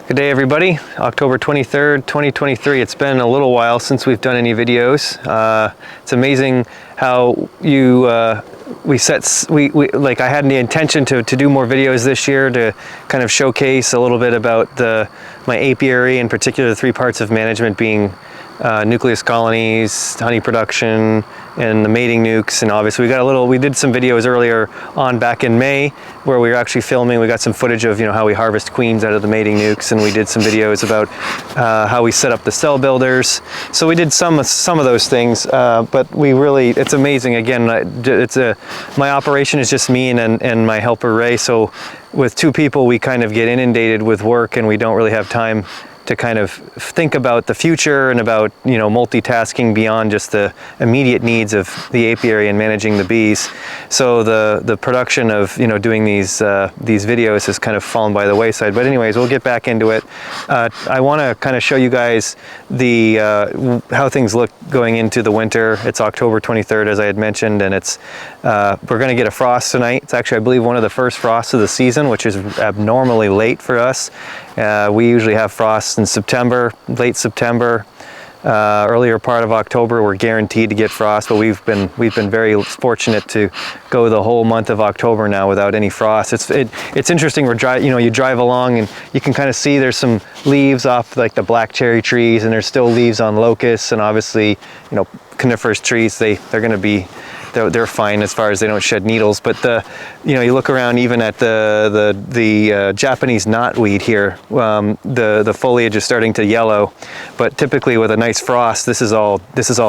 Good day everybody, October 23rd, 2023. It's been a little while since we've done any videos. It's amazing how I had the intention to do more videos this year to kind of showcase a little bit about my apiary, in particular the three parts of management being nucleus colonies, honey production, and the mating nukes. And obviously we did some videos earlier on back in May where we were actually filming. We got some footage of how we harvest queens out of the mating nukes, and we did some videos about how we set up the cell builders. So we did some of those things, but it's amazing. Again, my operation is just me and my helper Ray. So with two people, we kind of get inundated with work, and we don't really have time to kind of think about the future and about multitasking beyond just the immediate needs of the apiary and managing the bees. So the production of doing these videos has kind of fallen by the wayside. But anyways, we'll get back into it. I want to kind of show you guys how things look going into the winter. It's October 23rd, as I had mentioned, and we're going to get a frost tonight. It's actually, I believe, one of the first frosts of the season, which is abnormally late for us. We usually have frosts in September, late September, earlier part of October. We're guaranteed to get frost, but we've been very fortunate to go the whole month of October now without any frost. It's interesting. You drive along and you can kind of see there's some leaves off like the black cherry trees, and there's still leaves on locusts, and obviously coniferous trees. They're fine as far as they don't shed needles. But you look around even at the Japanese knotweed here. The foliage is starting to yellow, but typically with a nice frost, this is all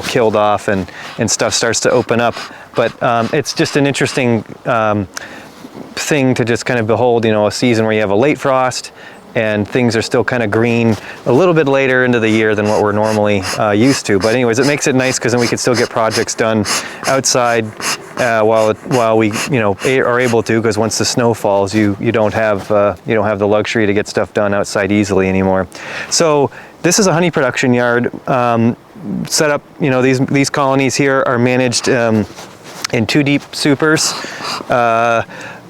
killed off and stuff starts to open up. But it's just an interesting thing to just kind of behold. A season where you have a late frost and things are still kind of green a little bit later into the year than what we're normally used to. But anyways, it makes it nice because then we can still get projects done outside while we are able to, because once the snow falls, you don't have the luxury to get stuff done outside easily anymore. So this is a honey production yard set up. These colonies here are managed in 2 deep supers.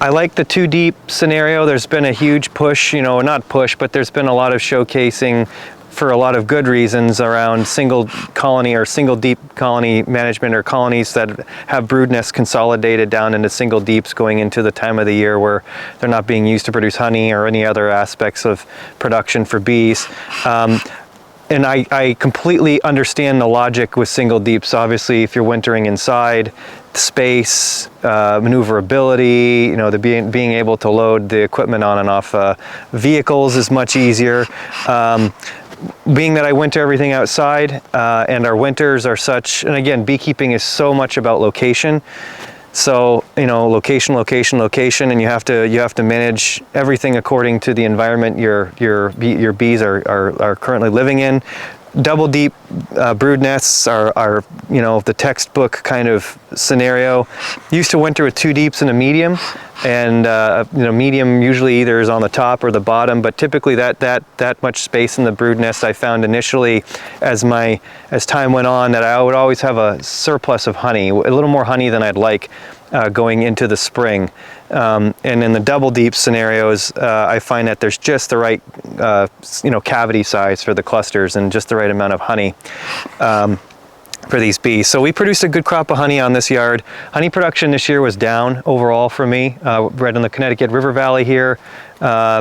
I like the 2 deep scenario. There's been a huge push, not push, but there's been a lot of showcasing for a lot of good reasons around single colony or single deep colony management, or colonies that have brood nests consolidated down into single deeps going into the time of the year where they're not being used to produce honey or any other aspects of production for bees. And I completely understand the logic with single deeps. Obviously, if you're wintering inside, space, maneuverability, being able to load the equipment on and off vehicles is much easier. Being that I winter everything outside, and our winters are such, and again, beekeeping is so much about location. So location, and you have to manage everything according to the environment your bees are currently living in. Double deep brood nests are the textbook kind of scenario. Used to winter with 2 deeps and a medium, and medium usually either is on the top or the bottom, but typically that much space in the brood nest I found initially as time went on that I would always have a surplus of honey, a little more honey than I'd like going into the spring. And in the double deep scenarios, I find that there's just the right cavity size for the clusters and just the right amount of honey for these bees. So we produced a good crop of honey on this yard. Honey production this year was down overall for me. Right in the Connecticut River Valley here,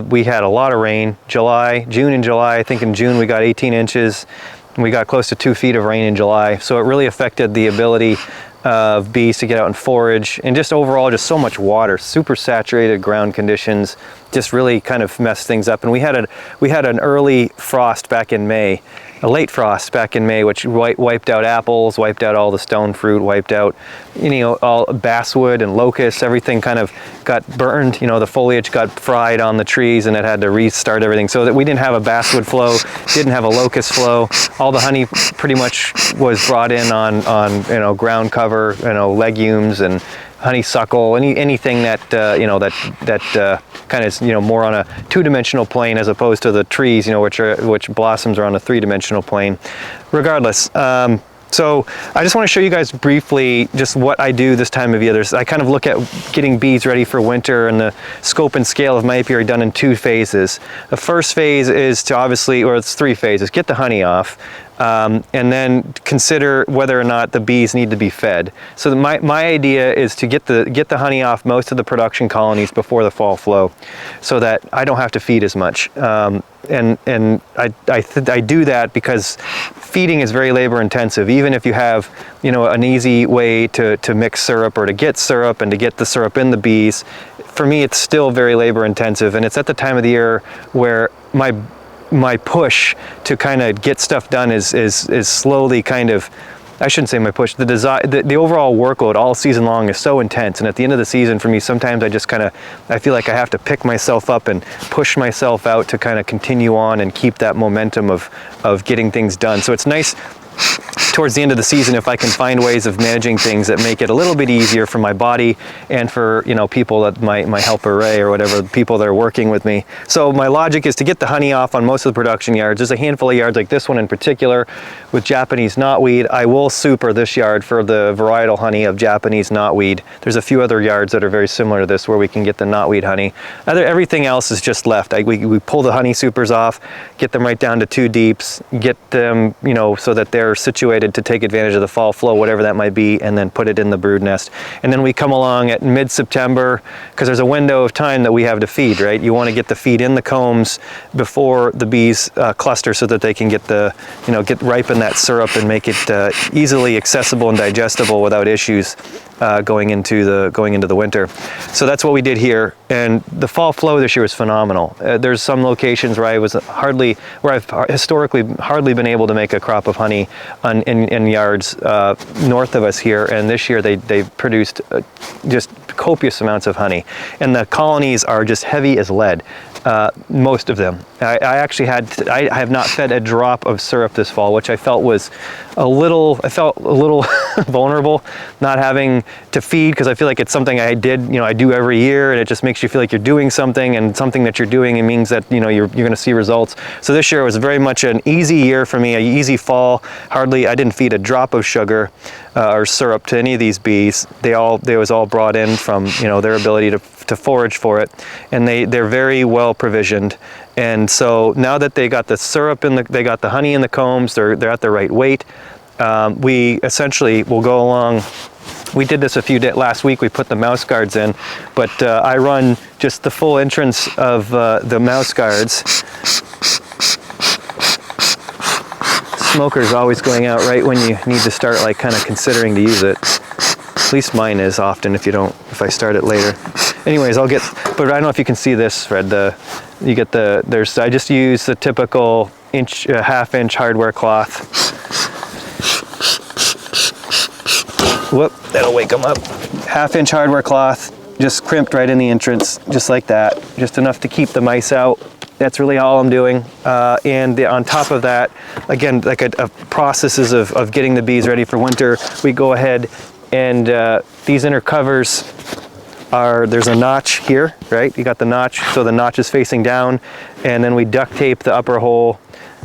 we had a lot of rain. June and July. I think in June we got 18 inches. And we got close to 2 feet of rain in July. So it really affected the ability of bees to get out and forage, and just overall just so much water, super saturated ground conditions, just really kind of messed things up. And we had an early frost back in May, a late frost back in May, which wiped out apples, wiped out all the stone fruit, wiped out all basswood and locusts. Everything kind of got burned. The foliage got fried on the trees, and it had to restart everything. So that we didn't have a basswood flow, didn't have a locust flow. All the honey pretty much was brought in on ground cover, legumes and honeysuckle, anything that kind of is more on a 2-dimensional plane as opposed to the trees, which blossoms are on a 3-dimensional plane. Regardless, So I just want to show you guys briefly just what I do this time of year. I kind of look at getting bees ready for winter and the scope and scale of my apiary done in 2 phases. The first phase is to obviously, or it's 3 phases, get the honey off. And then consider whether or not the bees need to be fed. So my idea is to get the honey off most of the production colonies before the fall flow, so that I don't have to feed as much. And I do that because feeding is very labor intensive. Even if you have, you know, an easy way to mix syrup or to get syrup and to get the syrup in the bees, for me it's still very labor intensive. And it's at the time of the year where my push to kind of get stuff done is slowly kind of, I shouldn't say my push, the overall workload all season long is so intense. And at the end of the season for me, sometimes I just kind of, I feel like I have to pick myself up and push myself out to kind of continue on and keep that momentum of getting things done. So it's nice towards the end of the season if I can find ways of managing things that make it a little bit easier for my body and for, you know, people that my helper Ray or whatever, people that are working with me. So my logic is to get the honey off on most of the production yards. There's a handful of yards like this one in particular with Japanese knotweed. I will super this yard for the varietal honey of Japanese knotweed. There's a few other yards that are very similar to this where we can get the knotweed honey. Everything else is just left. We pull the honey supers off, get them right down to 2 deeps, get them, you know, so that they're situated to take advantage of the fall flow, whatever that might be, and then put it in the brood nest. And then we come along at mid-September, because there's a window of time that we have to feed, right? You want to get the feed in the combs before the bees cluster so that they can get the, you know, ripen that syrup and make it easily accessible and digestible without issues going into the winter. So that's what we did here. And the fall flow this year was phenomenal. There's some locations where I've historically hardly been able to make a crop of honey in yards north of us here, and this year they produced just copious amounts of honey. And the colonies are just heavy as lead, most of them. I have not fed a drop of syrup this fall, which I felt a little vulnerable not having to feed, because I feel like it's something I do every year, and it just makes you feel like you're doing something, and something that you're doing, it means that, you know, you're going to see results. So this year was very much an easy year for me, an easy fall. I didn't feed a drop of sugar or syrup to any of these bees. They was all brought in from, you know, their ability to forage for it, and they're very well provisioned. And so now that they got the syrup they got the honey in the combs, they're at the right weight. We essentially will go along. We did this last week. We put the mouse guards in, but I run just the full entrance of the mouse guards. Smoker's always going out right when you need to start, like, kind of considering to use it. At least mine is often if I start it later. Anyways, but I don't know if you can see this, Fred. I just use the typical half-inch hardware cloth. Whoop, that'll wake them up. Half-inch hardware cloth, just crimped right in the entrance, just like that. Just enough to keep the mice out. That's really all I'm doing. And on top of that, again, like a processes of getting the bees ready for winter, we go ahead and these inner covers there's a notch here, right? You got the notch, so the notch is facing down, and then we duct tape the upper hole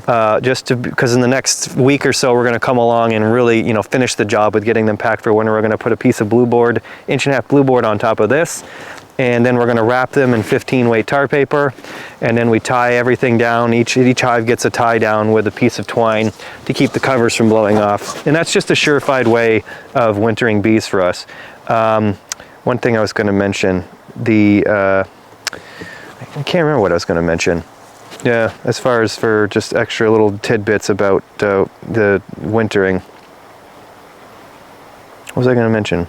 because in the next week or so we're going to come along and really, you know, finish the job with getting them packed for winter. We're going to put a piece of blue board, 1.5-inch blue board on top of this, and then we're going to wrap them in 15-weight tar paper, and then we tie everything down. Each hive gets a tie down with a piece of twine to keep the covers from blowing off, and that's just a surefire way of wintering bees for us. One thing I was going to mention, I can't remember what I was going to mention. Yeah, as far as for just extra little tidbits about the wintering. What was I going to mention?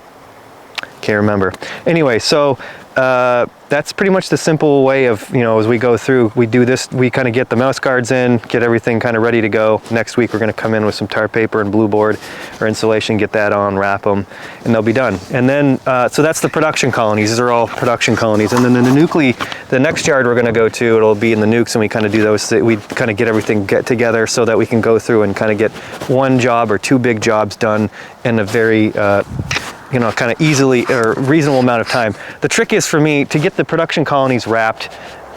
Can't remember. Anyway, so that's pretty much the simple way of, you know, as we go through, we do this, we kind of get the mouse guards in, get everything kind of ready to go. Next week we're going to come in with some tar paper and blue board or insulation, get that on, wrap them, and they'll be done. And then, so that's the production colonies. These are all production colonies. And then the next yard we're going to go to, it'll be in the Nukes, and we kind of do those, we kind of get everything together so that we can go through and kind of get 1 job or 2 big jobs done in a very, you know, kind of easily or reasonable amount of time. The trick is for me to get the production colonies wrapped.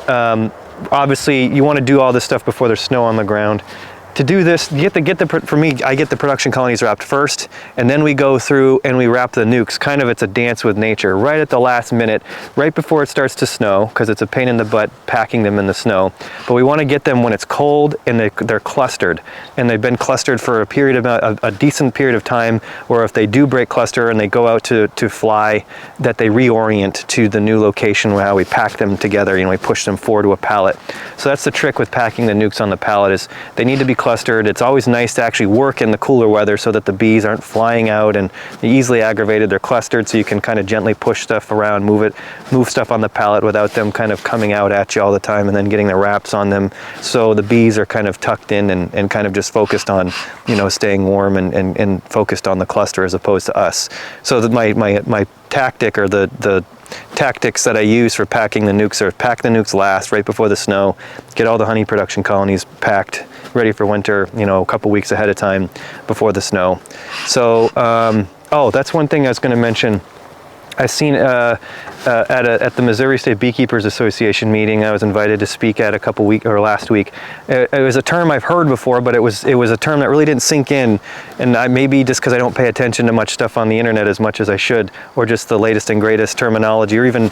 Obviously, you want to do all this stuff before there's snow on the ground. to do this, for me, I get the production colonies wrapped first, and then we go through and we wrap the nukes. Kind of, it's a dance with nature. Right at the last minute, right before it starts to snow, because it's a pain in the butt packing them in the snow. But we want to get them when it's cold and they're clustered, and they've been clustered for a decent period of time. Or if they do break cluster and they go out to fly, that they reorient to the new location where how we pack them together. You know, we push them forward to a pallet. So that's the trick with packing the nukes on the pallet, is they need to be clustered. It's always nice to actually work in the cooler weather so that the bees aren't flying out and they're easily aggravated. They're clustered, so you can kind of gently push stuff around, move stuff on the pallet without them kind of coming out at you all the time and then getting the wraps on them. So the bees are kind of tucked in and kind of just focused on, you know, staying warm and focused on the cluster as opposed to us. So that my tactic, or the tactics that I use for packing the nukes, are pack the nukes last, right before the snow, get all the honey production colonies packed, ready for winter, you know, a couple weeks ahead of time before the snow. So, oh, that's one thing I was going to mention. I've seen at the Missouri State Beekeepers Association meeting I was invited to speak at last week. It was a term I've heard before, but it was a term that really didn't sink in, and maybe just because I don't pay attention to much stuff on the internet as much as I should, or just the latest and greatest terminology, or even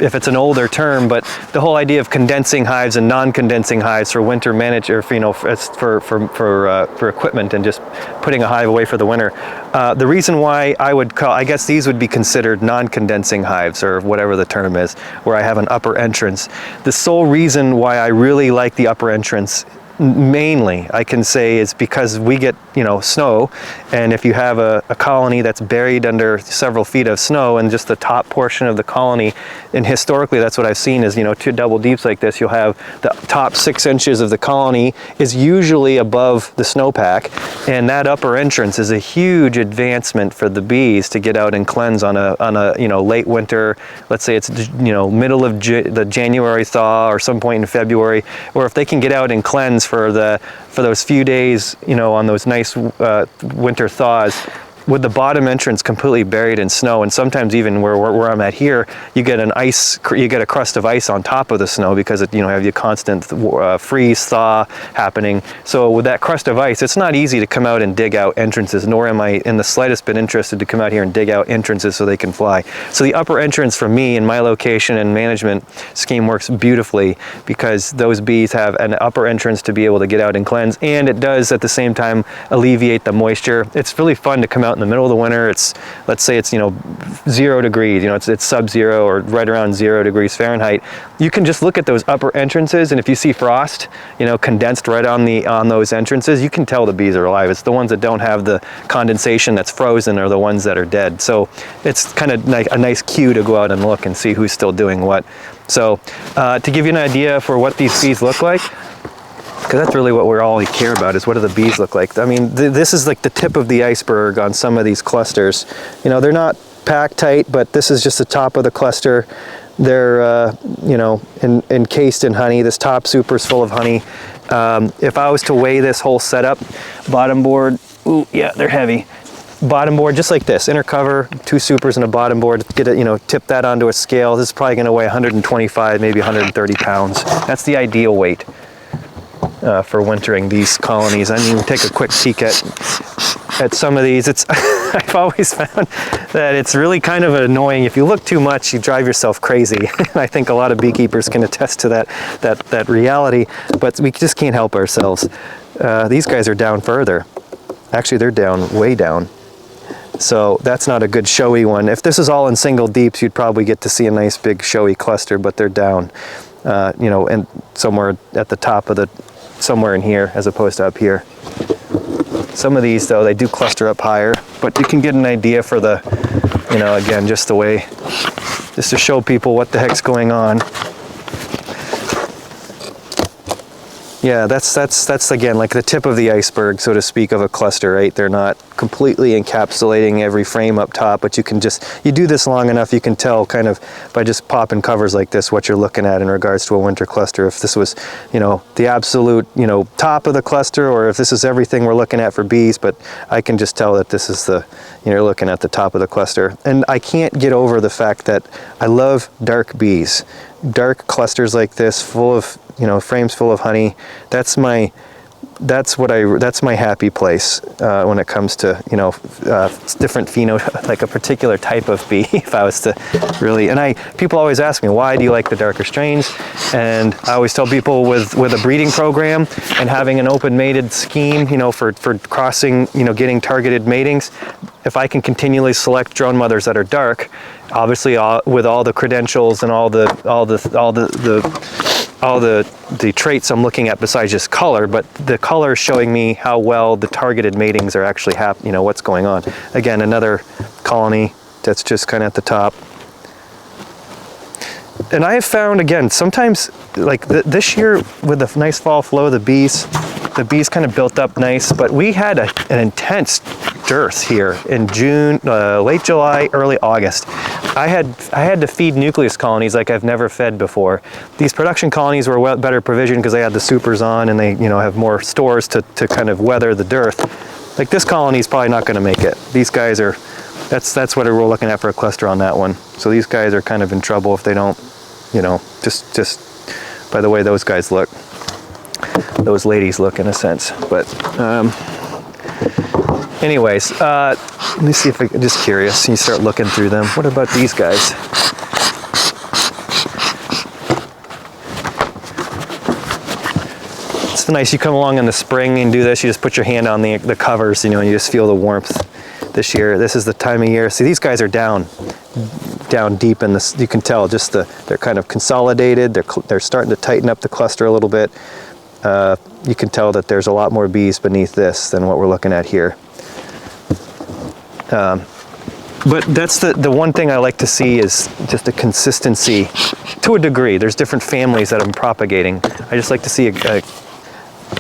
if it's an older term. But the whole idea of condensing hives and non-condensing hives for winter management, or, you know, for equipment, and just putting a hive away for the winter. The reason why I guess these would be considered non-condensing hives, or whatever the term is, where I have an upper entrance. The sole reason why I really like the upper entrance, mainly, I can say, is because we get, you know, snow, and if you have a colony that's buried under several feet of snow, and just the top portion of the colony, and historically that's what I've seen is, you know, 2 double deeps like this, you'll have the top 6 inches of the colony is usually above the snowpack, and that upper entrance is a huge advancement for the bees to get out and cleanse on a you know, late winter. Let's say it's, you know, middle of the January thaw, or some point in February, or if they can get out and cleanse for those few days, you know, on those nice winter thaws, with the bottom entrance completely buried in snow, and sometimes even where I'm at here, you get a crust of ice on top of the snow, because it, you know, have your constant freeze thaw happening. So with that crust of ice, it's not easy to come out and dig out entrances, nor am I in the slightest bit interested to come out here and dig out entrances so they can fly. So the upper entrance for me in my location and management scheme works beautifully, because those bees have an upper entrance to be able to get out and cleanse, and it does at the same time alleviate the moisture. It's really fun to come out in the middle of the winter. It's, let's say it's, you know, 0 degrees, you know, it's sub-zero, or right around 0 degrees Fahrenheit. You can just look at those upper entrances, and if you see frost, you know, condensed right on those entrances, you can tell the bees are alive. It's the ones that don't have the condensation that's frozen are the ones that are dead. So it's kind of like a nice cue to go out and look and see who's still doing what. So to give you an idea for what these bees look like, because that's really what we all care about, is what do the bees look like. I mean, this is like the tip of the iceberg on some of these clusters. You know, they're not packed tight, but this is just the top of the cluster. They're, you know, encased in honey. This top super is full of honey. If I was to weigh this whole setup, bottom board, ooh, yeah, they're heavy. Bottom board, just like this, inner cover, 2 supers and a bottom board. Get it, you know, tip that onto a scale. This is probably going to weigh 125, maybe 130 pounds. That's the ideal weight for wintering these colonies. I mean, take a quick peek at some of these. It's I've always found that it's really kind of annoying. If you look too much, you drive yourself crazy. I think a lot of beekeepers can attest to that reality, but we just can't help ourselves. These guys are down further. Actually, they're down, way down. So that's not a good showy one. If this is all in single deeps, you'd probably get to see a nice big showy cluster, but they're down, you know, and somewhere at the top of somewhere in here as opposed to up here. Some of these, though, they do cluster up higher, but you can get an idea for the, you know, again, just the way, just to show people what the heck's going on. Yeah, that's again like the tip of the iceberg, so to speak, of a cluster, right? They're not completely encapsulating every frame up top, but you can you do this long enough, you can tell kind of by just popping covers like this what you're looking at in regards to a winter cluster. If this was, you know, the absolute, you know, top of the cluster, or if this is everything we're looking at for bees, but I can just tell that this is the, you know, you're looking at the top of the cluster. And I can't get over the fact that I love dark bees. Dark clusters like this, full of, you know, frames full of honey. That's my that's my happy place when it comes to, you know, different phenotype, like a particular type of bee. If I was to really, and people always ask me, why do you like the darker strains? And I always tell people with a breeding program and having an open mated scheme, you know, for crossing, you know, getting targeted matings, if I can continually select drone mothers that are dark, obviously with all the credentials and all the traits I'm looking at besides just color, but the color is showing me how well the targeted matings are actually happening, you know, what's going on. Again, another colony that's just kind of at the top. And I have found, again, sometimes, like this year with the nice fall flow, the bees kind of built up nice, but we had an intense dearth here in June, late July, early August. I had to feed nucleus colonies like I've never fed before. These production colonies were better provisioned because they had the supers on and they, you know, have more stores to kind of weather the dearth. Like this colony is probably not going to make it. These guys are, that's what we're looking at for a cluster on that one. So these guys are kind of in trouble if they don't, you know, just by the way those guys look. Those ladies look in a sense, but anyways, let me see if I'm just curious. You start looking through them. What about these guys? It's nice. You come along in the spring and do this. You just put your hand on the covers, you know, and you just feel the warmth. This year, this is the time of year. See, these guys are down deep in this. You can tell just they're kind of consolidated. They're starting to tighten up the cluster a little bit. You can tell that there's a lot more bees beneath this than what we're looking at here. But that's the one thing I like to see is just a consistency to a degree. There's different families that I'm propagating. I just like to see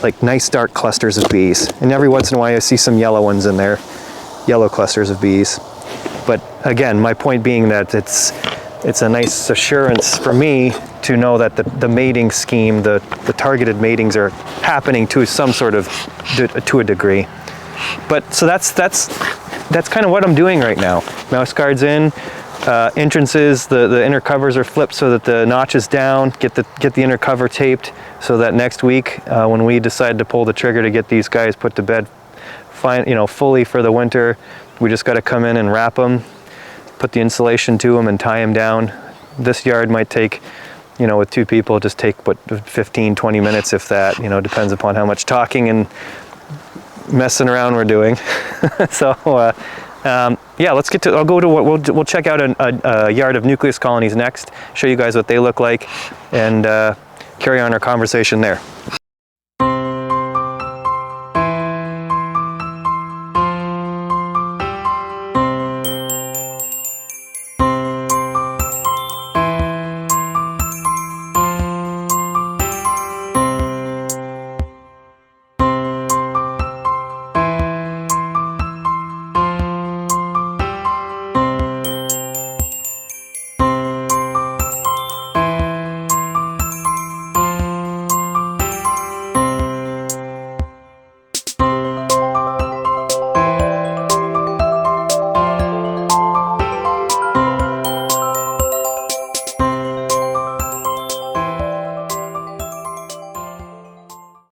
like nice dark clusters of bees. And every once in a while I see some yellow ones in there, yellow clusters of bees. But again, my point being that it's a nice assurance for me to know that the mating scheme, the targeted matings are happening to some sort of, to a degree. But so that's kind of what I'm doing right now. Mouse guards in, entrances, the inner covers are flipped so that the notch is down, get the inner cover taped so that next week when we decide to pull the trigger to get these guys put to bed fully for the winter, we just got to come in and wrap them, put the insulation to them and tie them down. This yard might take, you know, with two people, just take what 15, 20 minutes if that, you know, depends upon how much talking and messing around we're doing. So yeah, let's get to, we'll check out a yard of nucleus colonies next, show you guys what they look like, and carry on our conversation there.